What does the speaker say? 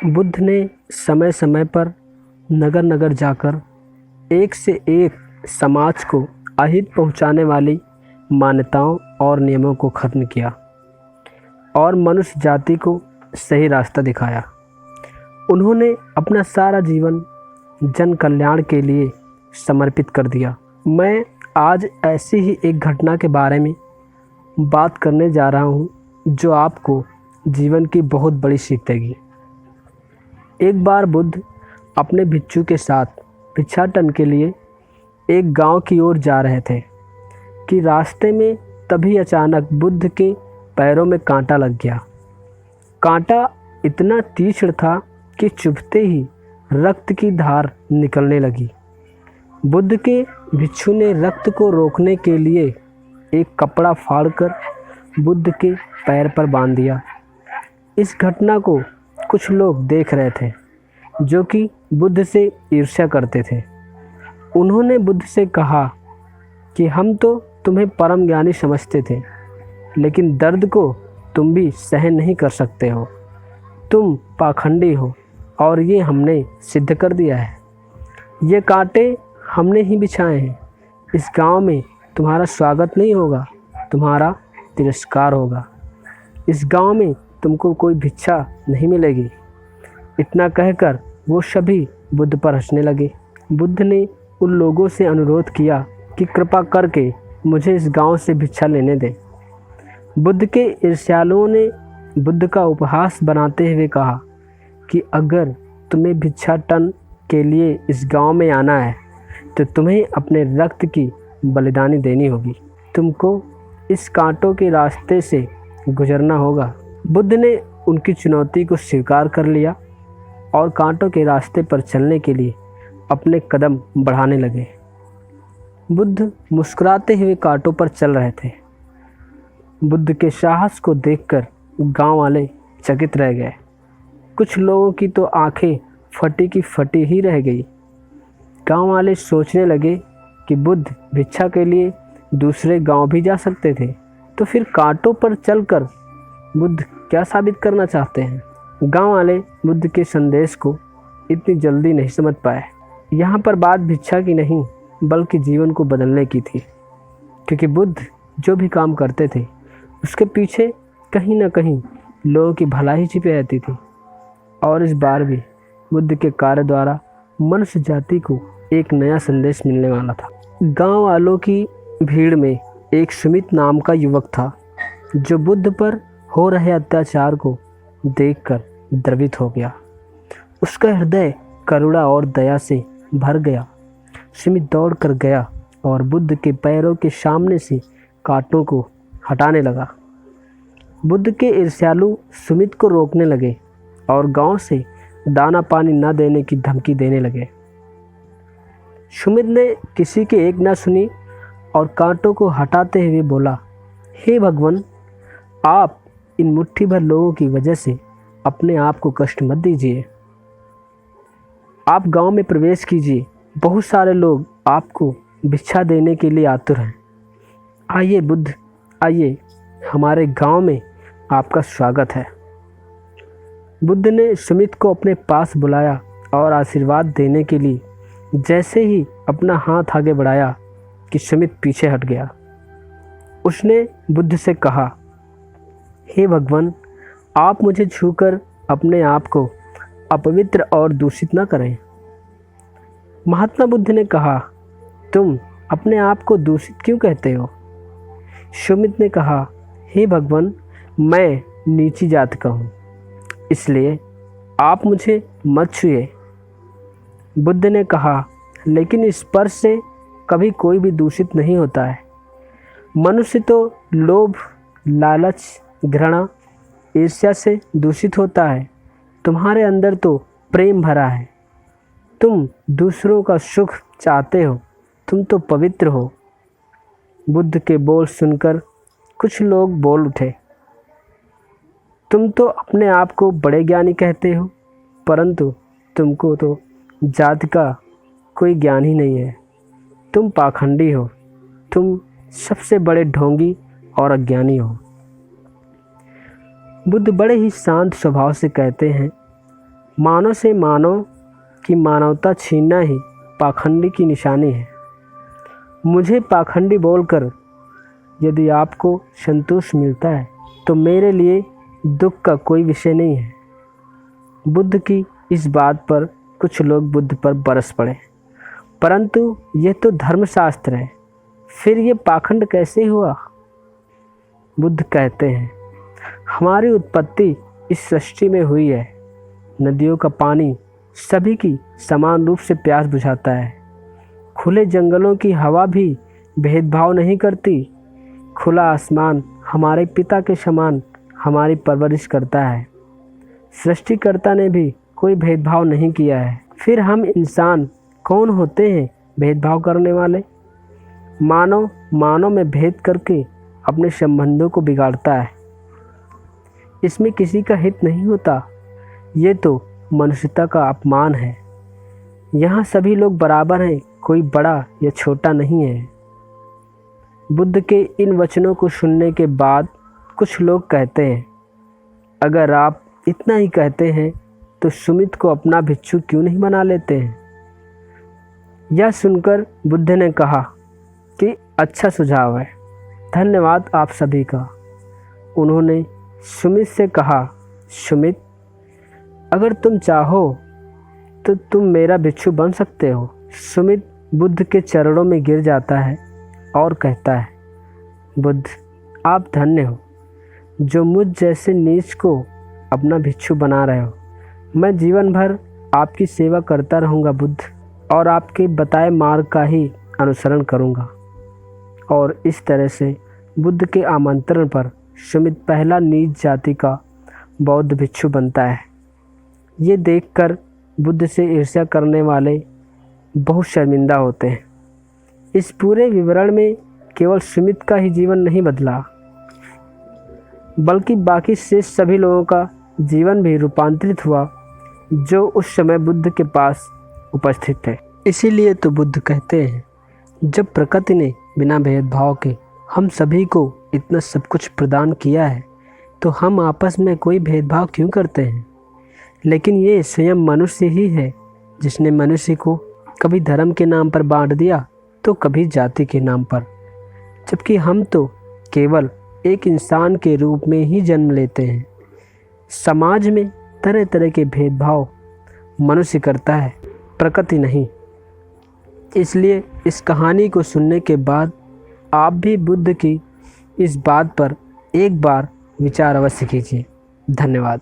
बुद्ध ने समय समय पर नगर नगर जाकर एक से एक समाज को अहित पहुंचाने वाली मान्यताओं और नियमों को खत्म किया और मनुष्य जाति को सही रास्ता दिखाया। उन्होंने अपना सारा जीवन जन कल्याण के लिए समर्पित कर दिया। मैं आज ऐसी ही एक घटना के बारे में बात करने जा रहा हूँ जो आपको जीवन की बहुत बड़ी सीख देगी। एक बार बुद्ध अपने भिक्षु के साथ भिक्षाटन के लिए एक गांव की ओर जा रहे थे कि रास्ते में तभी अचानक बुद्ध के पैरों में कांटा लग गया। कांटा इतना तीक्ष्ण था कि चुभते ही रक्त की धार निकलने लगी। बुद्ध के भिक्षु ने रक्त को रोकने के लिए एक कपड़ा फाड़कर बुद्ध के पैर पर बांध दिया। इस घटना को कुछ लोग देख रहे थे जो कि बुद्ध से ईर्ष्या करते थे। उन्होंने बुद्ध से कहा कि हम तो तुम्हें परम ज्ञानी समझते थे, लेकिन दर्द को तुम भी सहन नहीं कर सकते हो। तुम पाखंडी हो और ये हमने सिद्ध कर दिया है। ये कांटे हमने ही बिछाए हैं। इस गांव में तुम्हारा स्वागत नहीं होगा, तुम्हारा तिरस्कार होगा। इस गांव में तुमको कोई भिक्षा नहीं मिलेगी। इतना कहकर वो सभी बुद्ध पर हंसने लगे। बुद्ध ने उन लोगों से अनुरोध किया कि कृपा करके मुझे इस गांव से भिक्षा लेने दें। बुद्ध के ईर्ष्यालुओं ने बुद्ध का उपहास बनाते हुए कहा कि अगर तुम्हें भिक्षाटन के लिए इस गांव में आना है तो तुम्हें अपने रक्त की बलिदानी देनी होगी। तुमको इस कांटों के रास्ते से गुजरना होगा। बुद्ध ने उनकी चुनौती को स्वीकार कर लिया और कांटों के रास्ते पर चलने के लिए अपने कदम बढ़ाने लगे। बुद्ध मुस्कुराते हुए कांटों पर चल रहे थे। बुद्ध के साहस को देखकर गांव वाले चकित रह गए। कुछ लोगों की तो आंखें फटी की फटी ही रह गई। गांव वाले सोचने लगे कि बुद्ध भिक्षा के लिए दूसरे गांव भी जा सकते थे, तो फिर कांटों पर चलकर बुद्ध क्या साबित करना चाहते हैं। गांव वाले बुद्ध के संदेश को इतनी जल्दी नहीं समझ पाए। यहाँ पर बात भिक्षा की नहीं बल्कि जीवन को बदलने की थी, क्योंकि बुद्ध जो भी काम करते थे उसके पीछे कहीं ना कहीं लोगों की भलाई छिपी रहती थी। और इस बार भी बुद्ध के कार्य द्वारा मनुष्य जाति को एक नया संदेश मिलने वाला था। गांव वालों की भीड़ में एक सुमित नाम का युवक था जो बुद्ध पर हो रहे अत्याचार को देखकर द्रवित हो गया। उसका हृदय करुणा और दया से भर गया। सुमित दौड़ कर गया और बुद्ध के पैरों के सामने से कांटों को हटाने लगा। बुद्ध के ईर्ष्यालु सुमित को रोकने लगे और गांव से दाना पानी न देने की धमकी देने लगे। सुमित ने किसी की एक न सुनी और कांटों को हटाते हुए बोला, हे भगवान, आप इन मुट्ठी भर लोगों की वजह से अपने आप को कष्ट मत दीजिए। आप गांव में प्रवेश कीजिए। बहुत सारे लोग आपको भिक्षा देने के लिए आतुर हैं। आइए बुद्ध, आइए, हमारे गांव में आपका स्वागत है। बुद्ध ने सुमित को अपने पास बुलाया और आशीर्वाद देने के लिए जैसे ही अपना हाथ आगे बढ़ाया कि सुमित पीछे हट गया। उसने बुद्ध से कहा, हे भगवान, आप मुझे छूकर अपने आप को अपवित्र और दूषित न करें। महात्मा बुद्ध ने कहा, तुम अपने आप को दूषित क्यों कहते हो? सुमित ने कहा, हे भगवान, मैं नीची जात का हूँ, इसलिए आप मुझे मत छुए। बुद्ध ने कहा, लेकिन स्पर्श से कभी कोई भी दूषित नहीं होता है। मनुष्य तो लोभ, लालच, घृणा, ईर्ष्या से दूषित होता है। तुम्हारे अंदर तो प्रेम भरा है। तुम दूसरों का सुख चाहते हो। तुम तो पवित्र हो। बुद्ध के बोल सुनकर कुछ लोग बोल उठे, तुम तो अपने आप को बड़े ज्ञानी कहते हो, परंतु तुमको तो जाति का कोई ज्ञान ही नहीं है। तुम पाखंडी हो। तुम सबसे बड़े ढोंगी और अज्ञानी हो। बुद्ध बड़े ही शांत स्वभाव से कहते हैं, मानव से मानव की मानवता छीनना ही पाखंडी की निशानी है। मुझे पाखंडी बोलकर यदि आपको संतोष मिलता है तो मेरे लिए दुख का कोई विषय नहीं है। बुद्ध की इस बात पर कुछ लोग बुद्ध पर बरस पड़े, परंतु यह तो धर्मशास्त्र है, फिर ये पाखंड कैसे हुआ? बुद्ध कहते हैं, हमारी उत्पत्ति इस सृष्टि में हुई है। नदियों का पानी सभी की समान रूप से प्यास बुझाता है। खुले जंगलों की हवा भी भेदभाव नहीं करती। खुला आसमान हमारे पिता के समान हमारी परवरिश करता है। सृष्टिकर्ता ने भी कोई भेदभाव नहीं किया है। फिर हम इंसान कौन होते हैं भेदभाव करने वाले? मानव में भेद करके अपने संबंधों को बिगाड़ता है। इसमें किसी का हित नहीं होता। ये तो मनुष्यता का अपमान है। यहाँ सभी लोग बराबर हैं, कोई बड़ा या छोटा नहीं है। बुद्ध के इन वचनों को सुनने के बाद कुछ लोग कहते हैं, अगर आप इतना ही कहते हैं तो सुमित को अपना भिक्षु क्यों नहीं बना लेते हैं? यह सुनकर बुद्ध ने कहा कि अच्छा सुझाव है, धन्यवाद आप सभी का। उन्होंने सुमित से कहा, सुमित, अगर तुम चाहो तो तुम मेरा भिक्षु बन सकते हो। सुमित बुद्ध के चरणों में गिर जाता है और कहता है, बुद्ध, आप धन्य हो जो मुझ जैसे नीच को अपना भिक्षु बना रहे हो। मैं जीवन भर आपकी सेवा करता रहूँगा बुद्ध, और आपके बताए मार्ग का ही अनुसरण करूँगा। और इस तरह से बुद्ध के आमंत्रण पर सुमित पहला नीच जाति का बौद्ध भिक्षु बनता है। ये देखकर बुद्ध से ईर्ष्या करने वाले बहुत शर्मिंदा होते हैं। इस पूरे विवरण में केवल सुमित का ही जीवन नहीं बदला, बल्कि बाकी शेष सभी लोगों का जीवन भी रूपांतरित हुआ जो उस समय बुद्ध के पास उपस्थित थे। इसीलिए तो बुद्ध कहते हैं, जब प्रकृति ने बिना भेदभाव के हम सभी को इतना सब कुछ प्रदान किया है तो हम आपस में कोई भेदभाव क्यों करते हैं? लेकिन ये स्वयं मनुष्य ही है जिसने मनुष्य को कभी धर्म के नाम पर बांट दिया तो कभी जाति के नाम पर, जबकि हम तो केवल एक इंसान के रूप में ही जन्म लेते हैं। समाज में तरह तरह के भेदभाव मनुष्य करता है, प्रकृति नहीं। इसलिए इस कहानी को सुनने के बाद आप भी बुद्ध की इस बात पर एक बार विचार अवश्य कीजिए। धन्यवाद।